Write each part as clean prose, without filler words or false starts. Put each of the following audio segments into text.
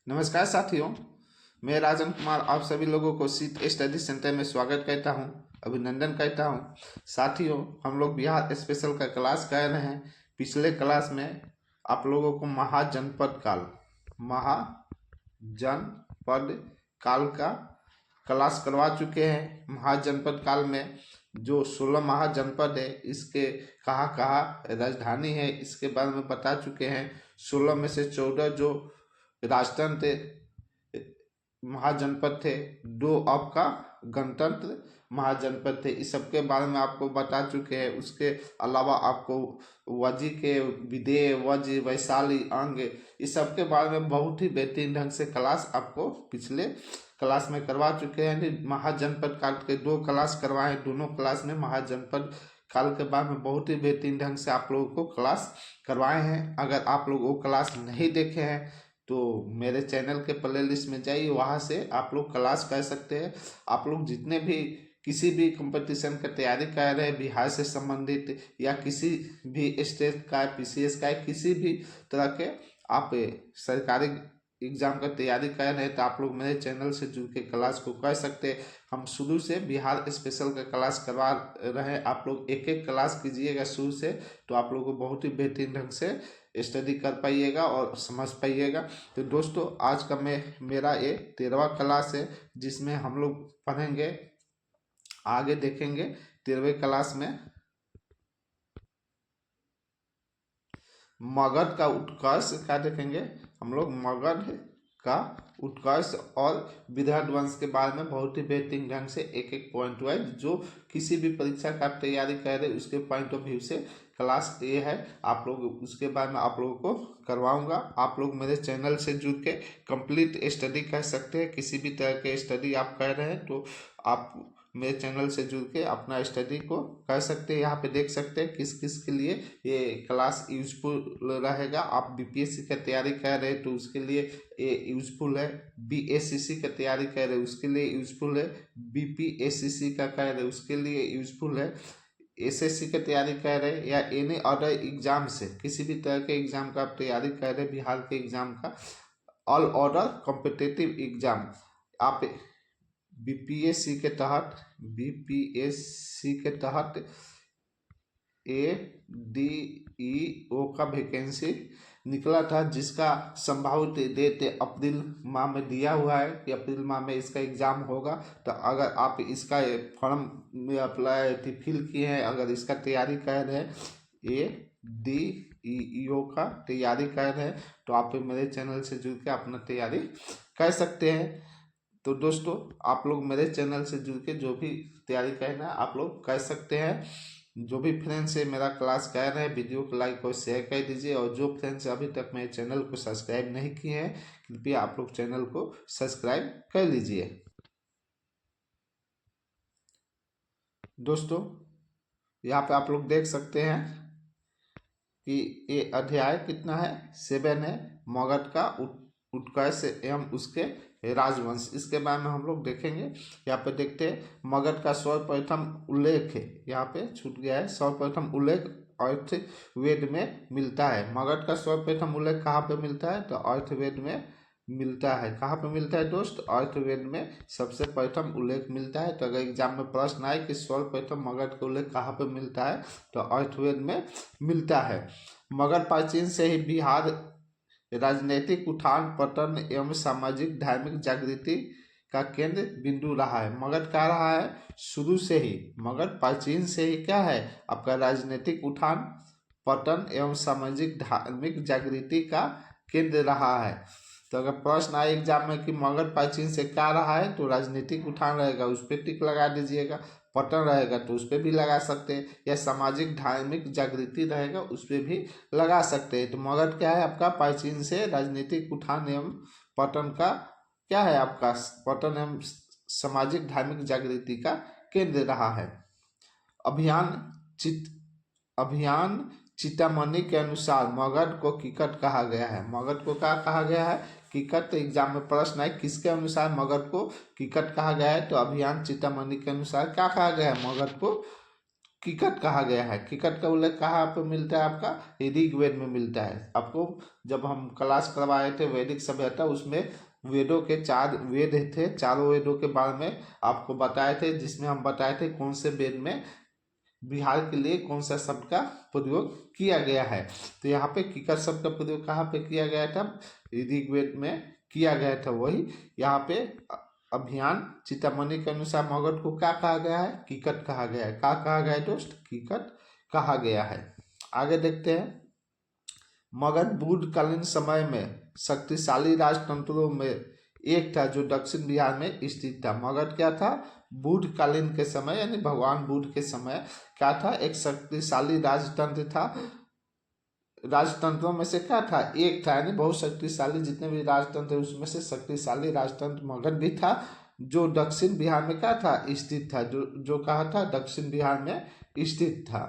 नमस्कार साथियों, मैं राजन कुमार आप सभी लोगों को सीट स्टडी सेंटर में स्वागत करता हूं, अभिनंदन करता हूं। साथियों, हम लोग बिहार स्पेशल का क्लास कर रहे हैं। पिछले क्लास में आप लोगों को महाजनपद काल का क्लास करवा चुके हैं। महाजनपद काल में जो 16 महाजनपद है, इसके कहाँ कहाँ राजधानी है, इसके बारे में बता चुके हैं। 16 में से 14 जो राजतंत्र महाजनपद थे, 2 आपका गणतंत्र महाजनपद थे। इस सब के बारे में आपको बता चुके हैं। उसके अलावा आपको वजी के विदेह, वज, वैशाली, अंग, इस सब के बारे में बहुत ही बेहतरीन ढंग से क्लास आपको पिछले क्लास में करवा चुके हैं। महाजनपद काल के 2 क्लास करवाए, दोनों क्लास में महाजनपद काल के बारे में बहुत ही बेहतरीन ढंग से आप लोगों को क्लास करवाए हैं। अगर आप लोग वो क्लास नहीं देखे हैं तो मेरे चैनल के प्ले लिस्ट में जाइए, वहाँ से आप लोग क्लास कर सकते हैं। आप लोग जितने भी किसी भी कंपटीशन का तैयारी कर रहे हैं, बिहार से संबंधित या किसी भी स्टेट का, पीसीएस का, किसी भी तरह के आप सरकारी एग्जाम का तैयारी कर रहे हैं, तो आप लोग मेरे चैनल से जुड़ के क्लास को कर सकते हैं। हम शुरू से बिहार स्पेशल का क्लास करवा रहे हैं। आप लोग एक एक क्लास कीजिएगा शुरू से, तो आप लोग को बहुत ही बेहतरीन ढंग से स्टडी कर पाइएगा और समझ पाइएगा। तो दोस्तों, आज का मेरा ये 13वां क्लास है, जिसमें हम लोग पढ़ेंगे, आगे देखेंगे 13वें क्लास में मगध का उत्कर्ष क्या देखेंगे हम लोग। मगध का उत्कर्ष और विदर्भ वंश के बारे में बहुत ही बेहतरीन ढंग से एक एक पॉइंट वाइज, जो किसी भी परीक्षा का तैयारी कर रहे उसके पॉइंट ऑफ व्यू से क्लास ये है। आप लोग उसके बारे में आप लोगों को करवाऊंगा। आप लोग मेरे चैनल से जुड़ के कंप्लीट स्टडी कर सकते हैं। किसी भी तरह के स्टडी आप कर रहे हैं तो आप मेरे चैनल से जुड़ के अपना स्टडी को कर सकते हैं। यहाँ पे देख सकते हैं किस किस के लिए ये क्लास यूजफुल रहेगा। आप बीपीएससी का तैयारी कर रहे हैं तो उसके लिए ये यूजफुल है। बीएससीसी का तैयारी कर रहे हैं उसके लिए यूजफुल है। बीपीएससीसी का कर रहे हैं उसके लिए यूजफुल है। एसएससी की तैयारी कर रहे हैं या एनी अदर एग्जाम से, किसी भी तरह के एग्जाम का आप तैयारी कर रहे हैं, बिहार के एग्जाम का, ऑल ऑर्डर कॉम्पिटिटिव एग्जाम, आप बीपीएससी के तहत ADEO का वैकेंसी निकला था, जिसका संभावित डेट अप्रैल माह में दिया हुआ है कि अप्रैल माह में इसका एग्ज़ाम होगा। तो अगर आप इसका फॉर्म में अप्लाई फिल किए हैं, अगर इसका तैयारी कर रहे हैं, ADEO का तैयारी कर रहे हैं, तो आप मेरे चैनल से जुड़ के अपना तैयारी कर सकते हैं। तो दोस्तों, आप लोग मेरे चैनल से जुड़ के जो भी तैयारी करना है आप लोग कर सकते हैं। जो भी फ्रेंड्स है मेरा क्लास कर रहे हैं, वीडियो को लाइक और शेयर कर दीजिए। और जो फ्रेंड्स अभी तक मेरे चैनल को सब्सक्राइब नहीं किए हैं, कृपया आप लोग चैनल को सब्सक्राइब कर लीजिए। दोस्तों, यहाँ पे आप लोग देख सकते हैं कि ये अध्याय कितना है, 7 है, मगध का उत्कर्ष एवं उसके राजवंश। इसके बारे में हम लोग देखेंगे। यहाँ पे देखते हैं मगध का सर्वप्रथम उल्लेख है, यहाँ पे छूट गया है, सर्वप्रथम उल्लेख अर्थवेद में मिलता है। मगध का सर्वप्रथम उल्लेख कहाँ पे मिलता है, तो अर्थवेद में मिलता है। कहाँ पे मिलता है दोस्त, अर्थवेद में सबसे प्रथम उल्लेख मिलता है। तो अगर एग्जाम में प्रश्न आए कि सर्वप्रथम मगध का उल्लेख कहाँ पे मिलता है, तो अर्थवेद में मिलता है। मगध प्राचीन से ही बिहार राजनीतिक उत्थान पतन एवं सामाजिक धार्मिक जागृति का केंद्र बिंदु रहा है। मगध क्या रहा है, शुरू से ही मगध प्राचीन से ही क्या है, आपका राजनीतिक उत्थान पतन एवं सामाजिक धार्मिक जागृति का केंद्र रहा है। तो अगर प्रश्न आए एग्जाम में कि मगध प्राचीन से क्या रहा है, तो राजनीतिक उत्थान रहेगा, उस पर टिक लगा दीजिएगा। पतन रहेगा तो उस पर भी लगा सकते हैं, या सामाजिक धार्मिक जागृति रहेगा उस पर भी लगा सकते हैं। तो मगध क्या है आपका, प्राचीन से राजनीतिक उत्थान एवं पतन का क्या है आपका, पतन एवं सामाजिक धार्मिक जागृति का केंद्र रहा है। अभियान चिंतामणि के अनुसार मगध को किकट कहा गया है। मगध को क्या कहा गया है, किकट। एग्जाम में प्रश्न है किसके अनुसार मगध को किकट कहा गया है, तो अभियान चिंतामणि के अनुसार क्या कहा गया है, मगध को किकट कहा गया है। किकट का उल्लेख कहाँ पे मिलता है? आपका ऋग्वेद में मिलता है। आपको जब हम क्लास करवाए थे वैदिक सभ्यता, उसमें वेदों के 4 वेद थे, चारों वेदों के बारे में आपको बताए थे, जिसमें हम बताए थे कौन से वेद में बिहार के लिए कौन सा शब्द का प्रयोग किया गया है। तो यहाँ पे किकर शब्द का प्रयोग कहाँ पे किया गया था? ऋग्वेद में किया गया था। वही यहाँ पे अभियान चिंतामणि के अनुसार मगध को क्या कहा गया है? किकट कहा गया है। क्या कहा गया है दोस्त? किकट कहा गया है। आगे देखते हैं। मगध बुद्धकालीन समय में शक्तिशाली राजतंत्रों में एक था जो दक्षिण बिहार में स्थित था। मगध क्या था? बुद्धकालीन के समय यानी भगवान बुद्ध के समय क्या था? एक शक्तिशाली राजतंत्र था। राजतंत्रों में से क्या था? एक था, यानी बहुत शक्तिशाली जितने भी राजतंत्र उसमें से शक्तिशाली राजतंत्र मगध भी था, जो दक्षिण बिहार में क्या था? स्थित था। जो कहा था? दक्षिण बिहार में स्थित था।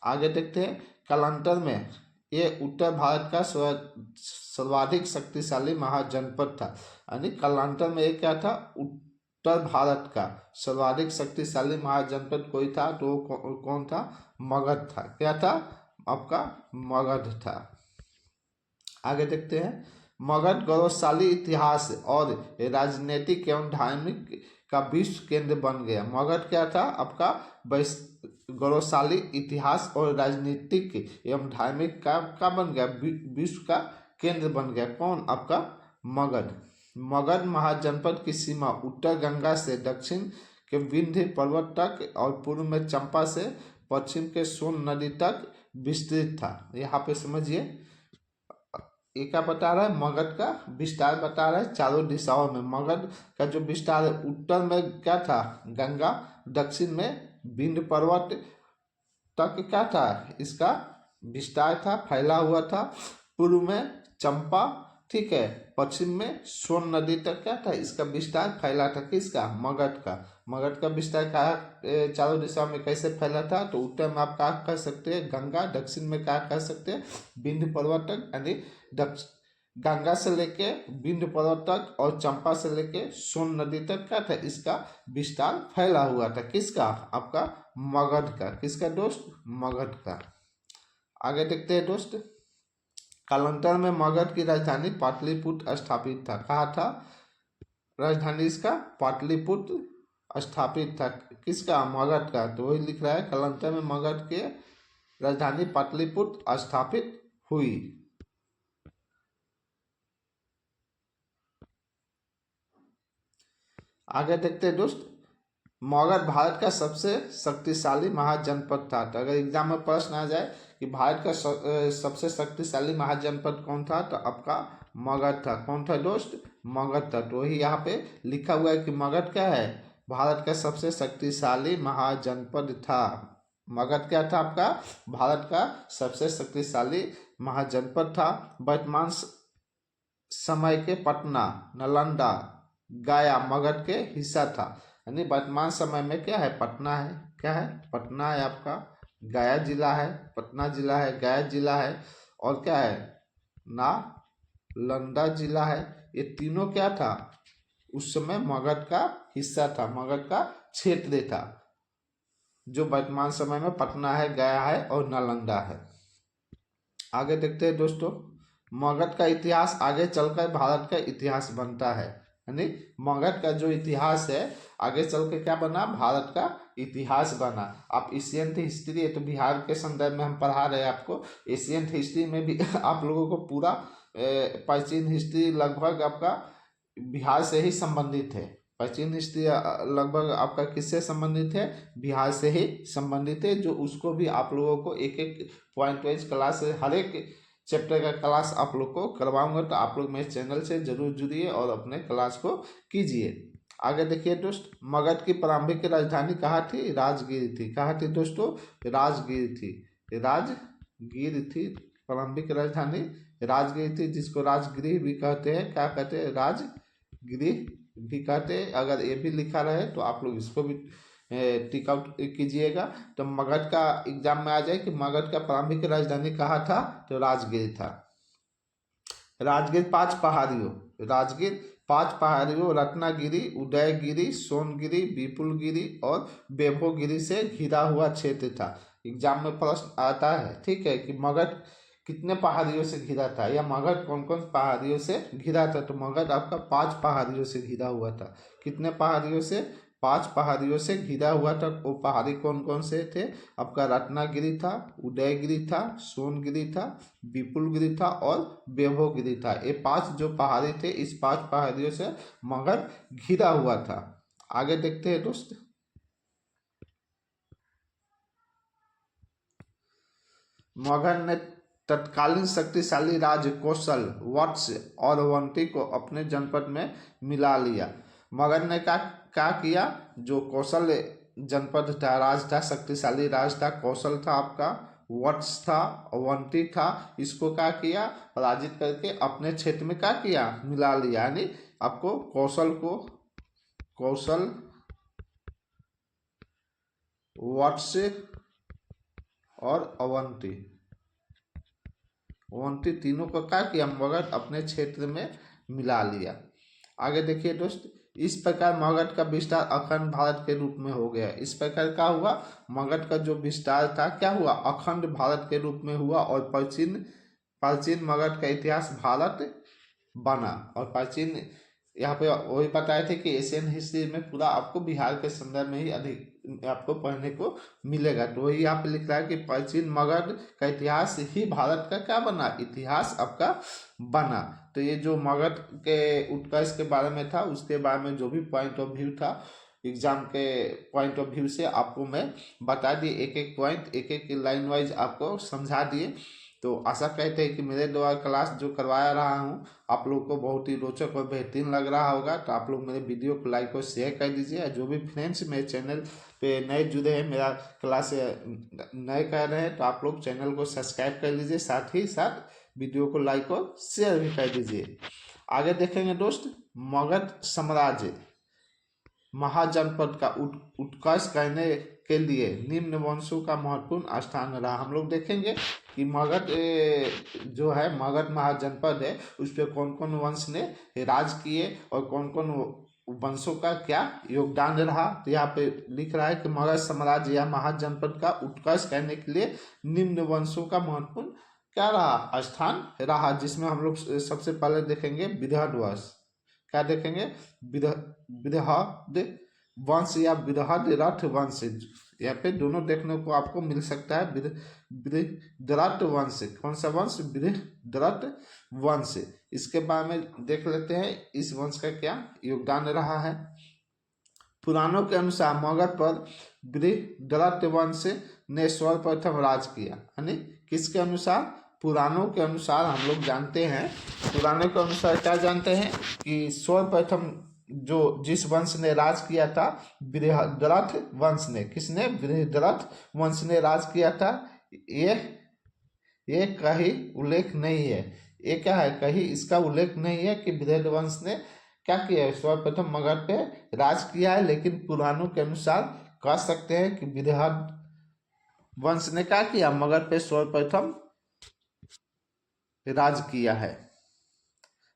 आगे देखते हैं। कालांतर में ये उत्तर भारत का सर्वाधिक शक्तिशाली महाजनपद था। यानी कालांतर में एक क्या था? उत्तर भारत का सर्वाधिक शक्तिशाली महाजनपद कोई था तो कौन था? मगध था। क्या था? आपका मगध था। आगे देखते हैं। मगध गौरवशाली इतिहास और राजनीतिक एवं धार्मिक का विश्व केंद्र बन गया। मगध क्या था? आपका गौरवशाली इतिहास और राजनीतिक एवं धार्मिक का बन गया, विश्व का केंद्र बन गया। कौन? आपका मगध। मगध महाजनपद की सीमा उत्तर गंगा से दक्षिण के विंध्य पर्वत तक और पूर्व में चंपा से पश्चिम के सोन नदी तक विस्तृत था। यहाँ पे समझिए, ये क्या बता रहा है? मगध का विस्तार बता रहा है चारों दिशाओं में। मगध का जो विस्तार है, उत्तर में क्या था? गंगा, दक्षिण में विंध्य पर्वत तक क्या था? इसका विस्तार था, फैला हुआ था। पूर्व में चंपा, ठीक है, पश्चिम में सोन नदी तक क्या था? इसका विस्तार फैला था। किसका? मगध का। मगध का विस्तार कहा चारों दिशा में कैसे फैला था? तो उत्तर में आप क्या कह सकते हैं? गंगा, दक्षिण में क्या कह सकते हैं? विंध्य पर्वत तक, यानी गंगा से लेके विंध्य पर्वत तक और चंपा से लेके सोन नदी तक क्या था? इसका विस्तार फैला हुआ था। किसका? आपका मगध का। किसका दोस्त? मगध का। आगे देखते हैं दोस्त। कालांतर में मगध की राजधानी पाटलिपुत्र स्थापित था। कहा था? राजधानी इसका पाटलिपुत्र स्थापित था। किसका? मगध का। तो वही लिख रहा है, कालांतर में मगध के राजधानी पाटलिपुत्र स्थापित हुई। आगे देखते हैं दोस्त। मगध भारत का सबसे शक्तिशाली महाजनपद था। तो अगर एग्जाम में प्रश्न आ जाए कि भारत का सबसे शक्तिशाली महाजनपद कौन था, तो आपका मगध था। कौन था दोस्त? मगध था। तो वही यहाँ पे लिखा हुआ है कि मगध क्या है? भारत का सबसे शक्तिशाली महाजनपद था। मगध क्या था? आपका भारत का सबसे शक्तिशाली महाजनपद था। वर्तमान समय के पटना, नालंदा, गया मगध के हिस्सा था। यानी वर्तमान समय में क्या है? पटना है। क्या है? पटना है। आपका गया जिला है, पटना जिला है, गया जिला है, और क्या है? नालंदा जिला है। ये तीनों क्या था? उस समय मगध का हिस्सा था, मगध का क्षेत्र था, जो वर्तमान समय में पटना है, गया है और नालंदा है। आगे देखते हैं दोस्तों। मगध का इतिहास आगे चलकर भारत का इतिहास बनता है। यानी मगध का जो इतिहास है आगे चल के क्या बना? भारत का इतिहास बना। आप एशियंट हिस्ट्री, तो बिहार के संदर्भ में हम पढ़ा रहे हैं आपको। एशियंट हिस्ट्री में भी आप लोगों को पूरा प्राचीन हिस्ट्री लगभग आपका बिहार से ही संबंधित है। प्राचीन हिस्ट्री लगभग आपका किससे संबंधित है? बिहार से ही संबंधित है। जो उसको भी आप लोगों को एक एक पॉइंट वाइज क्लास, हर एक चैप्टर का क्लास आप लोग को करवाऊंगा। तो आप लोग मेरे चैनल से जरूर जुड़िए और अपने क्लास को कीजिए। आगे देखिए दोस्त। मगध की प्रारंभिक राजधानी कहाँ थी? राजगीर थी। कहाँ थी दोस्तों? राजगीर थी। राजगीर थी। प्रारंभिक राजधानी राजगीर थी, जिसको राजगृह भी कहते हैं। क्या कहते हैं? राजगृह भी कहते हैं। अगर ये भी लिखा रहे तो आप लोग इसको भी टिक आउट कीजिएगा। तो मगध का एग्जाम में आ जाए कि मगध का प्रारंभिक राजधानी कहाँ था? तो राजगीर था। राजगीर 5 पहाड़ियों, राजगीर पांच पहाड़ियों रत्नागिरी, उदयगिरी, सोनगिरी, विपुलगिरी और वैभवगिरी से घिरा हुआ क्षेत्र था। एग्जाम में प्रश्न आता है, ठीक है, कि मगध कितने पहाड़ियों से घिरा था या मगध कौन कौन पहाड़ियों से घिरा था। तो मगध आपका पांच पहाड़ियों से घिरा हुआ था। कितने पहाड़ियों से? पांच पहाड़ियों से घिरा हुआ था। वो पहाड़ी कौन कौन से थे? आपका रत्नागिरी था, उदयगिरी था, सोनगिरी था, विपुलगिरी था और वैभवगिरी था। ये पांच जो पहाड़ी थे, इस पांच पहाड़ियों से मगध घिरा हुआ था। आगे देखते हैं दोस्त। मगध ने तत्कालीन शक्तिशाली राज्य कौशल, वत्स और अवंती को अपने जनपद में मिला लिया। मगध ने क्या किया? जो कौशल जनपद था, राज था, शक्तिशाली राज था, कौशल था आपका, वत्स था, अवंती था, इसको क्या किया? पराजित करके अपने क्षेत्र में क्या किया? मिला लिया। यानी आपको कौशल, वत्स और अवंती तीनों को क्या किया? मगध अपने क्षेत्र में मिला लिया। आगे देखिए दोस्त, इस प्रकार मगध का विस्तार अखंड भारत के रूप में हो गया। इस प्रकार क्या हुआ? मगध का जो विस्तार था क्या हुआ? अखंड भारत के रूप में हुआ और प्राचीन मगध का इतिहास भारत बना। और प्राचीन यहाँ पे वही बताए थे कि एशियन हिस्ट्री में पूरा आपको बिहार के संदर्भ में ही अधिक आपको पढ़ने को मिलेगा। तो वही यहाँ पे लिख रहा है कि प्राचीन मगध का इतिहास ही भारत का क्या बना? इतिहास आपका बना। तो ये जो मगध के उत्कर्ष के बारे में था, उसके बारे में जो भी पॉइंट ऑफ व्यू था, एग्जाम के पॉइंट ऑफ व्यू से आपको मैं बता दिए, एक एक पॉइंट, एक एक लाइन वाइज आपको समझा दिए। तो आशा कहते हैं कि मेरे द्वारा क्लास जो करवाया रहा हूँ आप लोग को बहुत ही रोचक और बेहतरीन लग रहा होगा। तो आप लोग मेरे वीडियो को लाइक और शेयर कर दीजिए। जो भी फ्रेंड्स मेरे चैनल पे नए जुड़े हैं, मेरा क्लास नए कर रहे हैं, तो आप लोग चैनल को सब्सक्राइब कर लीजिए, साथ ही साथ वीडियो को लाइक और शेयर भी कर दीजिए। आगे देखेंगे दोस्त, मगध साम्राज्य महाजनपद का उत्कर्ष करने के लिए निम्न वंशों का महत्वपूर्ण स्थान रहा। हम लोग देखेंगे कि मगध जो है, मगध महाजनपद है, उस पर कौन कौन वंश ने राज किए और कौन कौन वंशों का क्या योगदान रहा। तो यहाँ पे लिख रहा है कि मगध साम्राज्य या महाजनपद का उत्कर्ष करने के लिए निम्न वंशों का महत्वपूर्ण क्या रहा? स्थान रहा, जिसमें हम लोग सबसे पहले देखेंगे बृहद वंश। क्या देखेंगे? बृहद वंश या बृहद रथ वंश। यहाँ पे दोनों देखने को आपको मिल सकता है। बृहद्रथ वंश, कौन सा वंश? बृहद्रथ वंश। इसके बारे में देख लेते हैं, इस वंश का क्या योगदान रहा है। पुराणों के अनुसार मगध पर बृहद्रथ वंश ने सर्वप्रथम राज किया। यानी किसके अनुसार? पुराणों के अनुसार हम लोग जानते हैं, पुराणों के अनुसार क्या जानते हैं कि सर्वप्रथम जो जिस वंश ने राज किया था, बृहद्रथ वंश ने। किसने? बृहद्रथ वंश ने राज किया था। ये कहीं उल्लेख नहीं है। ये क्या है? कहीं इसका उल्लेख नहीं है कि बृहद वंश ने क्या किया है? सर्वप्रथम मगध पे राज किया है। लेकिन पुराणों के अनुसार कह सकते हैं कि बृहद वंश ने क्या किया? मगध पे सर्वप्रथम राज किया है।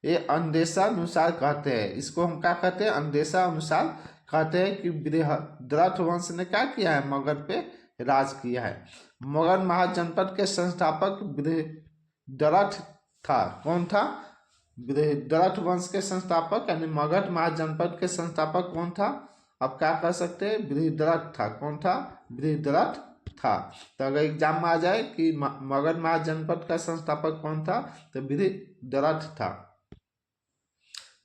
ये अंदेशा अनुसार कहते हैं, इसको हम क्या कहते हैं? अंदेशा अनुसार कहते हैं कि बृहद्रथ वंश ने क्या किया है? मगध पे राज किया है। मगध महाजनपद के संस्थापक बृहद्रथ था। कौन था? बृहद्रथ वंश के संस्थापक, यानी मगध महाजनपद के संस्थापक कौन था? आप क्या कह सकते हैं? बृहद्रथ था। कौन था? बृहद्रथ था। तो अगर एग्जाम में आ जाए कि मगध महाजनपद का संस्थापक कौन था, तो बृहद्रथ था।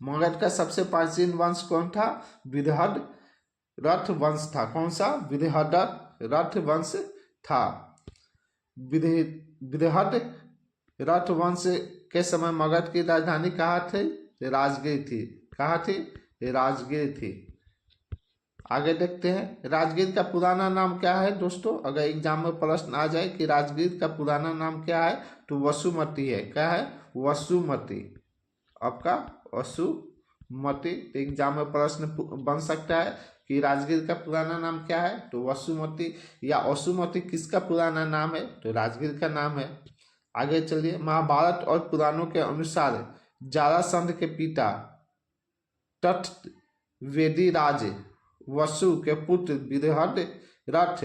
मगध का सबसे प्राचीन वंश कौन था? बृहद्रथ वंश था। कौन सा? बृहद्रथ वंश था। बृहद्रथ वंश के समय मगध की राजधानी कहाँ थी? राजगीर थी। कहाँ थी? राजगीर थी। आगे देखते हैं, राजगीर का पुराना नाम क्या है दोस्तों? अगर एग्जाम में प्रश्न आ जाए कि राजगीर का पुराना नाम क्या है, तो वसुमती है। क्या है? वसुमती। आपका वसुमती। एग्जाम में प्रश्न बन सकता है कि राजगीर का पुराना नाम क्या है, तो वसुमती या वसुमती किसका पुराना नाम है? तो राजगीर का नाम है। आगे चलिए, महाभारत और पुराणों के अनुसार जरासंध के पिता तट वेदीराज वसु के पुत्र बृहद्रथ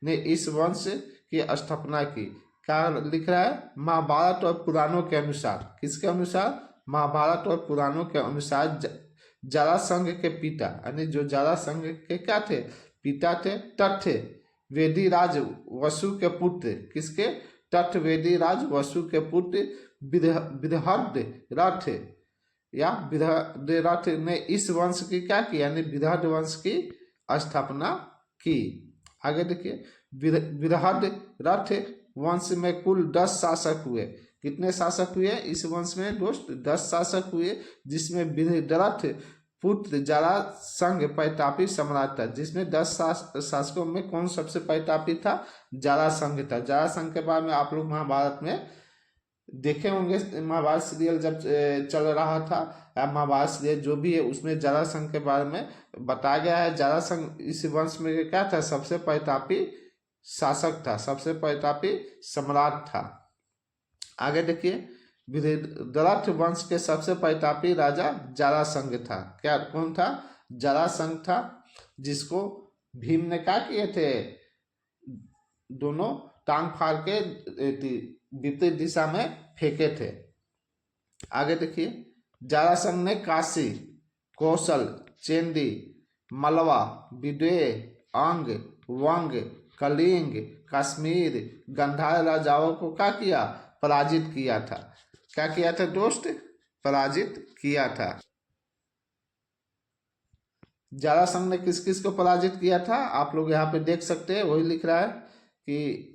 ने इस वंश की स्थापना की। क्या लिख रहा है? महाभारत और पुराणों के अनुसार। किसके अनुसार? महाभारत और पुराणों के अनुसार जरासंध के पिता, यानी जो जरासंध के क्या थे? पिता थे, तट थे वेदीराज वसु के पुत्र। किसके? तट वेदीराज वसु के पुत्र बृहद्रथ या बृहद्रथ ने इस वंश की क्या की? यानी बृहद वंश की स्थापना की। आगे देखिए, बृहद्रथ वंश में कुल 10 शासक हुए। कितने शासक हुए इस वंश में दोस्त? 10 शासक हुए, जिसमें बृहद्रथ पुत्र जरासंध प्रतापी सम्राट था। जिसमें 10 शासकों में कौन सबसे प्रतापी था? जरासंध था। जरासंध के बारे में आप लोग महाभारत में देखे होंगे। महाभारत सीरियल जब चल रहा था, महाभारत सीरियल जो भी है, उसमें जरासंध के बारे में बताया गया है। जरासंध इस वंश में क्या था? सबसे प्रतापी शासक था, सबसे प्रतापी सम्राट था। आगे देखिए, बृहद्रथ वंश के सबसे प्रतापी राजा जरासंध था। क्या? कौन था? जरासंध था, जिसको भीम ने क्या किए थे? दोनों टांग फाड़ के विपरीत दिशा में फेंके थे। आगे देखिए, जरासंध ने काशी, कौशल, चेंदी, मलवा, विदेह, अंग, वंग, कलिंग, कश्मीर, गंधार राजाओं को क्या किया? पराजित किया था। क्या किया था दोस्त? पराजित किया था। जरासंध ने किस किस को पराजित किया था? आप लोग यहाँ पे देख सकते हैं, वही लिख रहा है कि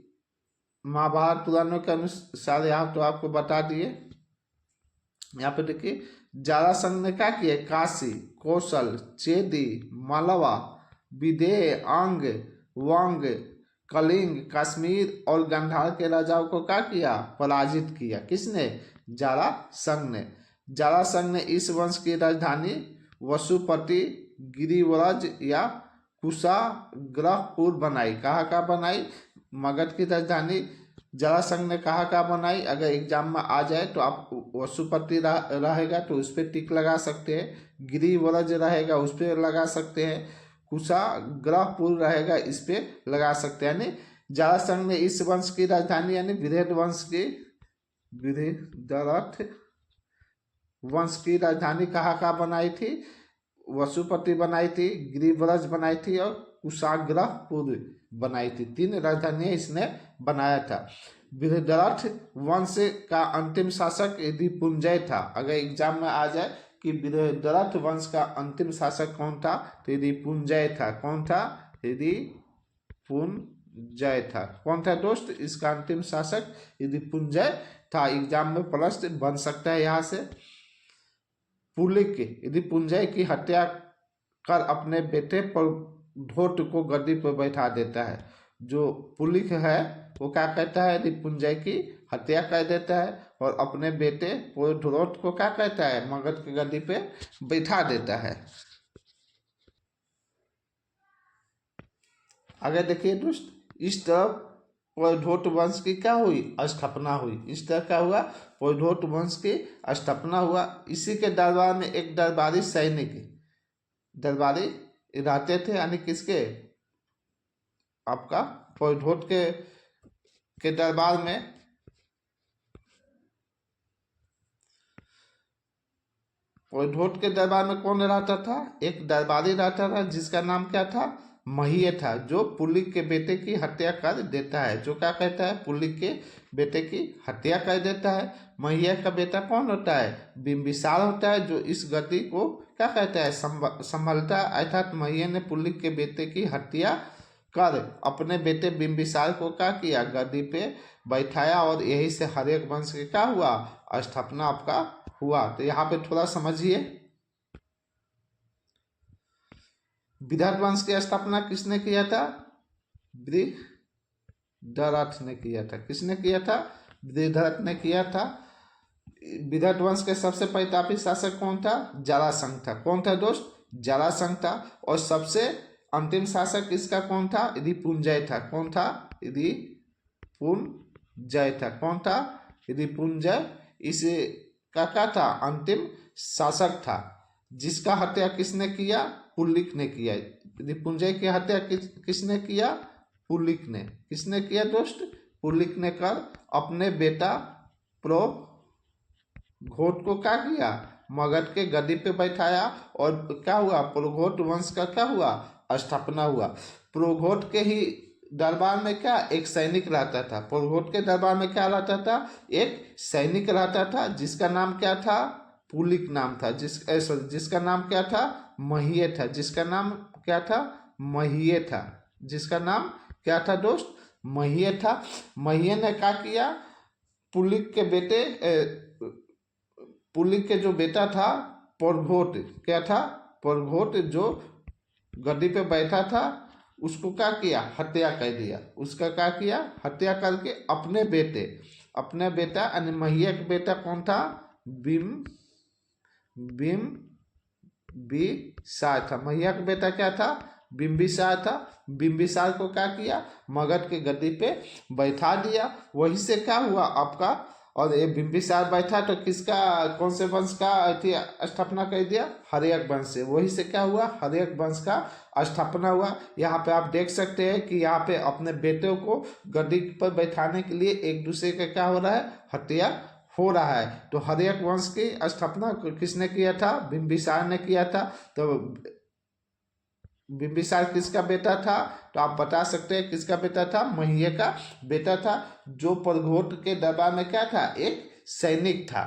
महाभारत पुराणों के अनुसार। यहाँ तो आपको बता दिए। यहाँ पे देखिए, जरासंध ने क्या किया? काशी, कौशल, चेदी, मालवा, विदेह, अंग, वंग, कलिंग, कश्मीर और गंधार के राजाओं को क्या किया? पराजित किया। किसने? जरासंध ने। जरासंध ने इस वंश की राजधानी वसुपति, गिरिव्रज या कुशाग्रपुर बनाई। कहाँ का बनाई? मगध की राजधानी जरासंध ने कहाँ का बनाई? अगर एग्जाम में आ जाए तो आप वसुपति रहेगा तो उस पर टिक लगा सकते हैं, गिरिव्रज रहेगा उस पर लगा सकते हैं, कुशाग्रपुर रहेगा इस पे लगा सकते हैं। यानी जरासंध ने इस वंश की राजधानी यानी बृहद्रथ वंश की राजधानी कहाँ का बनाई थी? वसुपति बनाई थी, गिरिव्रज बनाई थी और कुशाग्रपुर बनाई थी। 3 राजधानियां इसने बनाया था। बृहद्रथ वंश का अंतिम शासक रिपुंजय था। अगर एग्जाम में आ जाए कि बृहद्रथ वंश का अंतिम शासक कौन था, तो रिपुंजय था। कौन था? रिपुंजय था। कौन था दोस्त? इसका अंतिम शासक रिपुंजय था। एग्जाम में प्लस बन सकता है यहाँ से। पुलिक रिपुंजय की हत्या कर अपने बेटे प्रद्योत को गद्दी पर बैठा देता है। जो पुलिक है वो क्या कहता है? रिपुंजय की हत्या कर देता है और अपने बेटे प्रद्योत को क्या कहता है? मगध की गद्दी पे बैठा देता है। आगे देखिए दोस्त, इस तरह प्रद्योत वंश की क्या हुई? स्थापना हुई। इस तरह क्या हुआ? प्रद्योत वंश की स्थापना हुआ। इसी के दरबार में एक दरबारी सैनिक दरबारी रहते थे, यानी किसके? आपका प्रद्योत के दरबार में प्रद्योत के दरबार में कौन रहता था? एक दरबारी रहता था जिसका नाम क्या था? महिय था, जो पुलिक के बेटे की हत्या कर देता है। जो क्या कहता है? पुलिक के बेटे की हत्या कर देता है। महिय का बेटा कौन होता है? बिंबिसार होता है, जो इस गद्दी को क्या कहता है? संभलता है। अर्थात महिय ने पुलिक के बेटे की हत्या कर अपने बेटे बिंबिसार को क्या किया? गद्दी पे बैठाया और यही से हर एक वंश के क्या हुआ? स्थापना आपका हुआ। तो यहाँ पे थोड़ा समझिए, बृहद्रथ वंश की स्थापना किसने किया था? बृहद्रथ ने किया था। किसने किया था? बृहद्रथ ने किया था। बृहद्रथ वंश के सबसे प्रतापी शासक कौन था? जरासंध था। कौन था दोस्त? जरासंध था। और सबसे अंतिम शासक इसका कौन था? रिपुंजय था। कौन था? रिपुंजय था। कौन था? रिपुंजय इसका क्या था? अंतिम शासक था। जिसका हत्या किसने किया? पुलिक ने किया। रिपुंजय की हत्या किसने किया? पुलिक ने। किसने किया दोस्त? पुलिक ने कर अपने बेटा प्रोघोट को क्या किया? मगध के गद्दी पे बैठाया और क्या हुआ? प्रोघोट वंश का क्या हुआ? स्थापना हुआ। प्रोघोट के ही दरबार में क्या एक सैनिक रहता था? प्रोघोट के दरबार में क्या रहता था? एक सैनिक रहता था जिसका नाम क्या था? पुलिक नाम था। जिसका नाम क्या था? महिये था। जिसका नाम क्या था? महिये था। जिसका नाम क्या था दोस्त? महिये था। महिये ने क्या किया? पुलिक के बेटे पुलिक के जो बेटा था प्रोघोट, क्या था? प्रोघोट जो गद्दी पे बैठा था उसको क्या किया? हत्या कर दिया। उसका क्या किया? हत्या करके अपने बेटा यानी महिया का बेटा कौन था? बिम्बिसार था। महिया का बेटा क्या था? बिम्बिसार था। बिम्बिसार को क्या किया? मगध के गद्दी पे बैठा दिया। वही से क्या हुआ आपका? और ये बिम्बिसार बैठा तो किसका, कौन से वंश का स्थापना कर दिया? हर्यक वंश से। वही से क्या हुआ? हर्यक वंश का स्थापना हुआ। यहाँ पे आप देख सकते हैं कि यहाँ पे अपने बेटों को गद्दी पर बैठाने के लिए एक दूसरे का क्या हो रहा है? हत्या हो रहा है। तो हर्यक वंश की स्थापना किसने किया था? बिम्बिसार ने किया था। तो बिम्बिसार किसका बेटा था? तो आप बता सकते हैं किसका बेटा था? महिये का बेटा था, जो प्रोघोट के दरबार में क्या था? एक सैनिक था।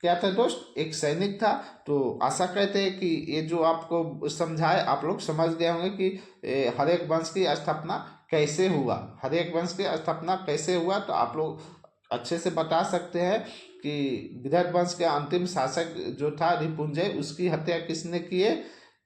क्या था दोस्त? एक सैनिक था। तो आशा करते हैं कि ये जो आपको समझाए आप लोग समझ गए होंगे कि हर्यक वंश की स्थापना कैसे हुआ। हर्यक वंश की स्थापना कैसे हुआ तो आप लोग अच्छे से बता सकते हैं कि विदर्भ वंश के अंतिम शासक जो था रिपुंजय, उसकी हत्या किसने की है?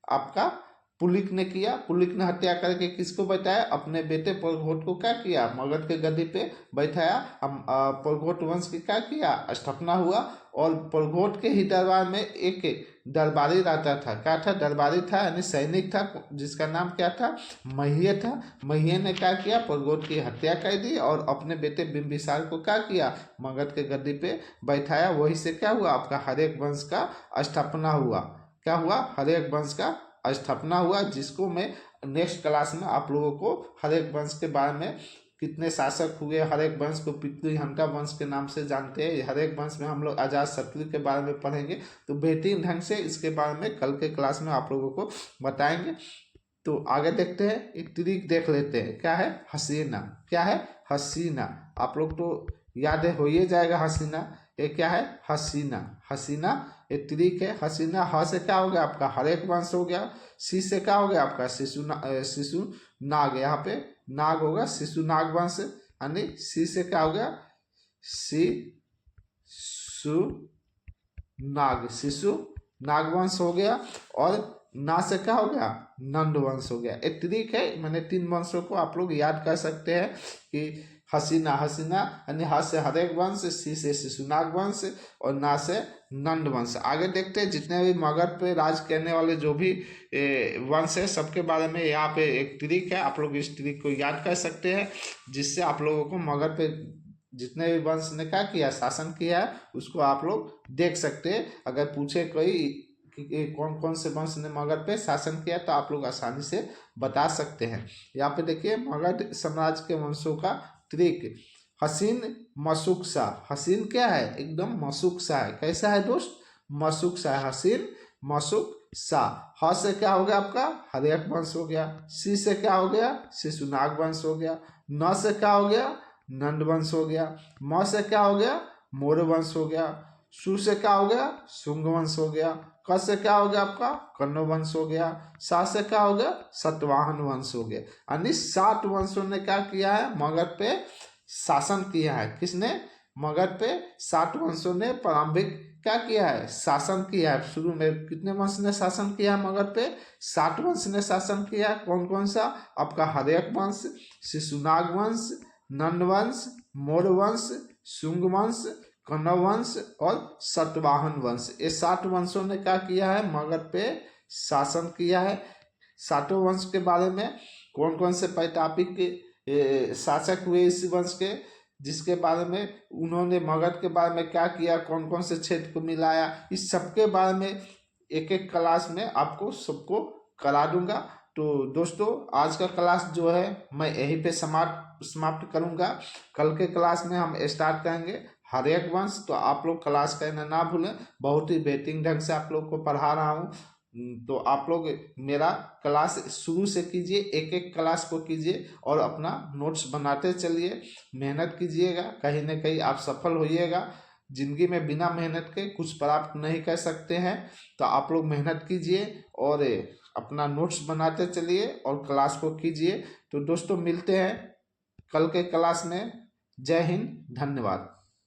आपका पुलिक ने किया। पुलिक ने हत्या करके किसको बैठाया? अपने बेटे प्रोघोट को क्या किया? मगध के गद्दी पे बैठाया। प्रोघोट वंश की क्या किया? स्थापना हुआ। और प्रोघोट के ही दरबार में एक दरबारी रहता था। क्या था? दरबारी था यानी सैनिक था, जिसका नाम क्या था? महिये था। महिये ने क्या किया? प्रोघोट की हत्या कर दी और अपने बेटे बिम्बिसार को क्या किया? मगध के गद्दी पे बैठाया। वही से क्या हुआ? आपका हर्यक वंश का स्थापना हुआ। क्या हुआ? हर्यक वंश का स्थापना हुआ, जिसको मैं नेक्स्ट क्लास में आप लोगों को हर्यक वंश के बारे में, कितने शासक हुए हर्यक वंश को पितृहंता वंश के नाम से जानते हैं। हर्यक वंश में हम लोग अजातशत्रु के बारे में पढ़ेंगे। तो बेहतरीन ढंग से इसके बारे में कल के क्लास में आप लोगों को बताएंगे। तो आगे देखते हैं, एक ट्रिक देख लेते हैं। क्या है? हसीना। क्या है? हसीना। आप लोग तो याद है, हो ही जाएगा हसीना। ये क्या है? हसीना। हसीना एक ट्रिक है। हसीना, ह से क्या हो गया आपका? हर्यक वंश हो गया। सी से क्या हो गया आपका? शिशु नाग। यहाँ पे नाग होगा, शिशु नाग वंश। यानी सी से क्या हो गया? शिशु नाग, शिशु नाग वंश हो गया। और ना से क्या हो गया? नंद वंश हो गया। एक ट्रिक है, मैंने 3 वंशों को आप लोग याद कर सकते हैं कि हसीना, हसीना यानी ह से हर्यक वंश, सी से शिशुनाग वंश और ना से नंद वंश। आगे देखते हैं जितने भी मगध पे राज करने वाले जो भी वंश है, सबके बारे में यहाँ पे एक ट्रिक है। आप लोग इस ट्रिक को याद कर सकते हैं, जिससे आप लोगों को मगध पे जितने भी वंश ने क्या किया, शासन किया है, उसको आप लोग देख सकते हैं। अगर पूछे कोई कि कौन कौन से वंश ने मगध पे शासन किया, तो आप लोग आसानी से बता सकते हैं। यहाँ पे देखिए मगध साम्राज्य के वंशों का ट्रिक। हसीन मशुक सा। हसीन क्या है? एकदम मशुक सा है। कैसा है दोस्त? मशुक सा है। हसीन मशुक सा। ह से क्या हो गया आपका? हर्यक वंश हो गया। सी से क्या हो गया? शिशुनाग वंश हो गया। न से क्या हो गया? नंद वंश हो गया। म से क्या हो गया? मौर्य वंश हो गया। सु से क्या हो गया? शुंग वंश हो गया। क से क्या हो गया आपका? कण्व वंश हो गया। सा से क्या हो गया? सतवाहन वंश हो गया। यानी 7 वंशों ने क्या किया है? मगध पे शासन किया है। किसने? मगध पे 7 वंशों ने प्रारंभिक क्या किया है? शासन किया है। शुरू में कितने वंश ने शासन किया है मगध पे? 7 वंश ने शासन किया है। कौन कौन सा? आपका हर्यक वंश, शिशुनाग वंश, नंद वंश, मौर्य वंश, शुंग वंश, कण्व वंश और सतवाहन वंश। ये 7 वंशों ने क्या किया है? मगध पे शासन किया है। 7 वंश के बारे में कौन कौन से पैतापिक शासक हुए इस वंश के, जिसके बारे में उन्होंने मगध के बारे में क्या किया, कौन कौन से क्षेत्र को मिलाया, इस सब के बारे में एक एक क्लास में आपको सबको करा दूंगा। तो दोस्तों आज का क्लास जो है मैं यहीं पे समाप्त करूंगा। कल के क्लास में हम स्टार्ट करेंगे हर्यक वंश। तो आप लोग क्लास करना ना भूलें, बहुत ही बेहतरीन ढंग से आप लोग को पढ़ा रहा हूँ। तो आप लोग मेरा क्लास शुरू से कीजिए, एक एक क्लास को कीजिए और अपना नोट्स बनाते चलिए, मेहनत कीजिएगा, कहीं ना कहीं आप सफल होइएगा। जिंदगी में बिना मेहनत के कुछ प्राप्त नहीं कर सकते हैं। तो आप लोग मेहनत कीजिए और अपना नोट्स बनाते चलिए और क्लास को कीजिए। तो दोस्तों मिलते हैं कल के क्लास में। जय हिंद, धन्यवाद।